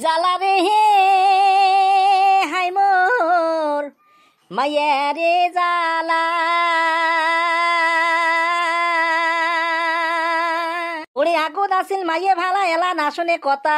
জ্বালা রে হে হাই মোর মায়েরে জ্বালা ওরে আগত আছিল মাইয়ে ভালা এলা না শুনে কথা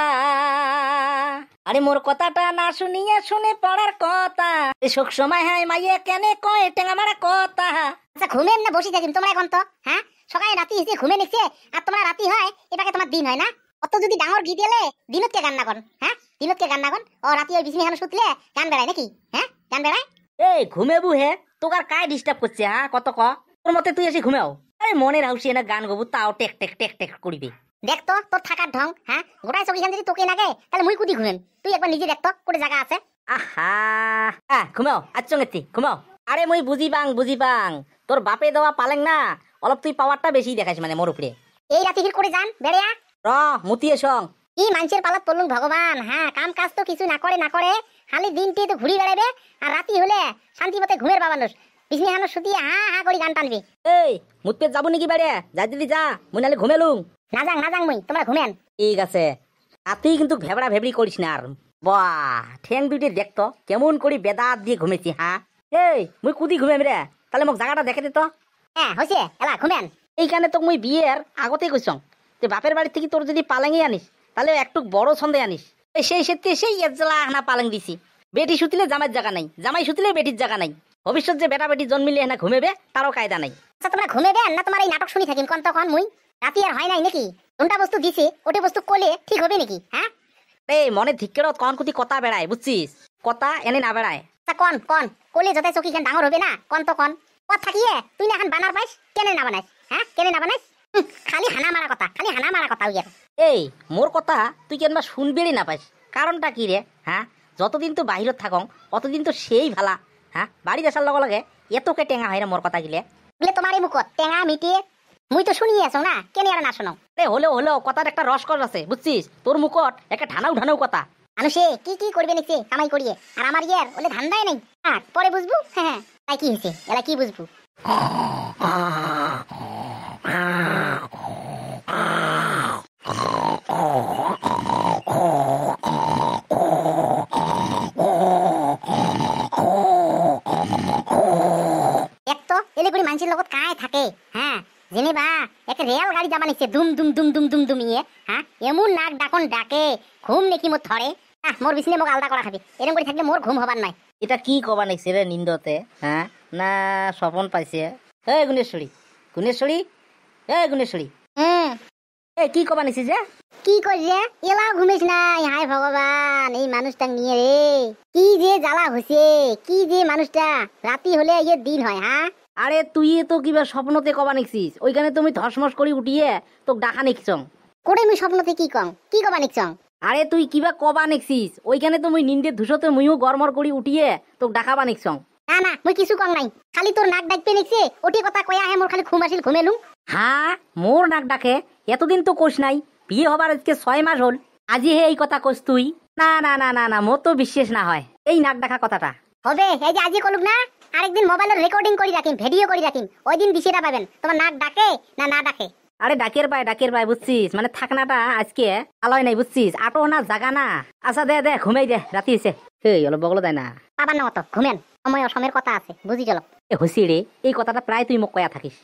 আরে মোর কথাটা না শুনিয়ে শুনে পড়ার কথা শোক সময় হাই মাইয়ে কেনে কয় টেঙা মারা কথা। আচ্ছা ঘুমেন না বসে থাকিম তোমরা এখন তো হ্যাঁ সকালে রাতি এসে ঘুমে নিচ্ছে আর তোমরা রাতি হয় এটাকে তোমার দিন হয় না অত যদি ডাঙর গীত এলে দিনতকে গান না কর হ্যাঁ দিনতকে গান না কর ও রাতি ওই বিছনি হানো শুতলে গান বেড়ায় নাকি হ্যাঁ গান বেড়ায় এই ঘুমেবু হে তোকার কায় ডিস্টার্ব করছে হ্যাঁ কত ক তোর মতে তুই এসে ঘুমাও আরে মনের হাউসি এনে গান গবু তাও টেক টেক টেক টেক করিবে দেখ তো তোর থাকার ঢং হ্যাঁ গোটাই চকিখান যদি তোকে নাগে তাহলে মুই কুদি ঘুমেন তুই একবার নিজে দেখ তো কোটে জায়গা আছে আহা ঘুমাও আচ্ছঙ্গেতি ঘুমাও আরে মুই বুঝি পাং তোর বাপে দেওয়া পালেং না অলপ তুই পাওয়ারটা বেশি দেখাইস মানে মোর উপরে এই রাতি ফির করে যান বেড়িয়া র মুতিয়ে সং কি মানুষের পালাত পড়লুম ভগবান হ্যাঁ কাম কাজ তো কিছু না করে খালি দিনটি তো ঘুরি বেড়াবে আর রাতি হলে শান্তি মতে ঘুমের বাবানুষ বিছনি হানো শুতিয়ে হা হা করে গান টানবি এই মুতপে যাবো নাকি বাইরে যাই দিদি যা মুই নালে ঘুমেলুম না যাং মুই তোমরা ঘুমেন ঠিক আছে তুই কিন্তু ভেবড়া ভেবড়ি করিস না আর বাহ ঠ্যাং দুইটি দেখতো কেমন করি বেদাত দিয়ে ঘুমেছি হ্যাঁ এই মুই কুদি ঘুমেম রে তাহলে মোক জায়গাটা দেখে দিত হ্যাঁ হইছে এলা ঘুমেন এইখানে তোক মুই বিয়ের আগতেই কইছং তুই বাপের বাড়ি থেকে তোর যদি পালেঙ্গি আনিস তাহলে একটু বড় ছন্দে আনিস সেই সেতে সেই এজলা হানা পালেং দিছি বেটি শুতিলে জামাইয়ের জায়গা নাই জামাই শুতিলে বেটির জায়গা নাই ভবিষ্যৎ যে বেটা বেটি জন্মিলে এনা ঘুমেবে তারও কায়দা নাই। আচ্ছা তোমরা ঘুমেবেন না তোমার এই নাটক শুনি থাকিম কোন তখন মুই রাতি আর হয় নাই নাকি কোনটা বস্তু দিছি ওটা বস্তু কোলে ঠিক হবে নাকি হ্যাঁ এই মনে ধিক্কেরত কন কুতি কথা বেড়ায় বুঝছিস কথা এনে না বেড়ায় তা কন কোলে যত চকিখান ডাঙর হবে না কোন তখন কত থাকিয়ে তুই না এখন বানার পাইস কেনে না বানাইস হ্যাঁ কেনে না বানাইস খালি হানা মারা কথা উইয়ার এই মোর কথা তুই কেনবা শুনবেরই না পাইস কারণটা কি রে হ্যাঁ যতদিন তো বাহিরত থাকং অতদিন তো সেই ভালা হ্যাঁ বাড়ি দেশার লগে লগে এতকে টেঙা হয় রে মোর কথা গিলে বলে তোমার এই মুখত টেঙা মিটিয়ে মুই তো শুনিয়ে আছো না কেনে আর না শোনো হলেও কথার একটা রসকস আছে বুঝছিস তোর মুখত একটা ঢানাও কথা মানুষে কি করবে নিচ্ছে কামাই করিয়ে আর আমার ইয়ার ওলে ধান্দাই নেই পরে বুঝবো হ্যাঁ তাই কি হয়েছে এলা কি বুঝবো এক তো এলে করে মানুষের লগত কায় থাকে হ্যাঁ জেনেবা একটা রেল গাড়ি যাবা নিচ্ছে দুম ইয়ে হ্যাঁ এমন নাক ডাকন ডাকে ঘুম নাকি মোর ধরে মোর বিছনে মোক আলাদা করা খাবি এরকম করে থাকলে মোর ঘুম হবার নাই এটা কি কবা নাইছে রে নিন্দতে হ্যাঁ না স্বপন পাইছে এই গুণেশ্বরী এই কি কবা নাইছে যে কি করছে এলা ঘুমিস নাই হায় ভগবান এই মানুষটা নিয়ে রে কি যে জ্বালা হইছে কি যে মানুষটা রাতি হলে ইয়ে দিন হয় হ্যাঁ আরে তুই তো কিবা স্বপ্নতে কবা নিছিস ওইখানে তুমি ধসমস করি উঠিয়ে তোক ডাকা নিকছং করে মুই স্বপ্নতে কি কবা নিকছং আরে তুই কিবা কবা নিকছিস ওইখানে তো মুই নিন্দে ধুসতে মুইও গরমর করি উঠিয়ে তোক ডাকাবা নিকছং না মুই কিছু কম নাই খালি তোর নাক ডাকবে নিকছে ওটি কথা কয়া হে মোর খালি ঘুম আসিল ঘুমেলুম হ্যাঁ মোর নাক ডাকে এতদিন তো কোষ নাই বিয়ে হবার আজকে 6 মাস হল আজি হে এই কথা কোস তুই না মোর তো বিশ্বাস না হয় এই নাক ডাকা কথাটা হবে এই যে আজি কলুক না আরেকদিন মোবাইলের রেকর্ডিং করি রাখিম ভিডিও করি রাখিম ওই দিন দিশিটা পাবেন তোমার নাক ডাকে না ডাকে আরে ডাকের পায় বুঝছিস মানে থাকনাটা আজকে আলোয় নাই বুঝছিস আটো না জাগা না আচ্ছা দে ঘুমাই দে রাতি হইছে এই অলপ বগল দেয় না পাবার না মতো ঘুমেন সময়ের কথা আছে বুঝি চলো হসি রে এই কথাটা প্রায় তুই মোক কয়া থাকিস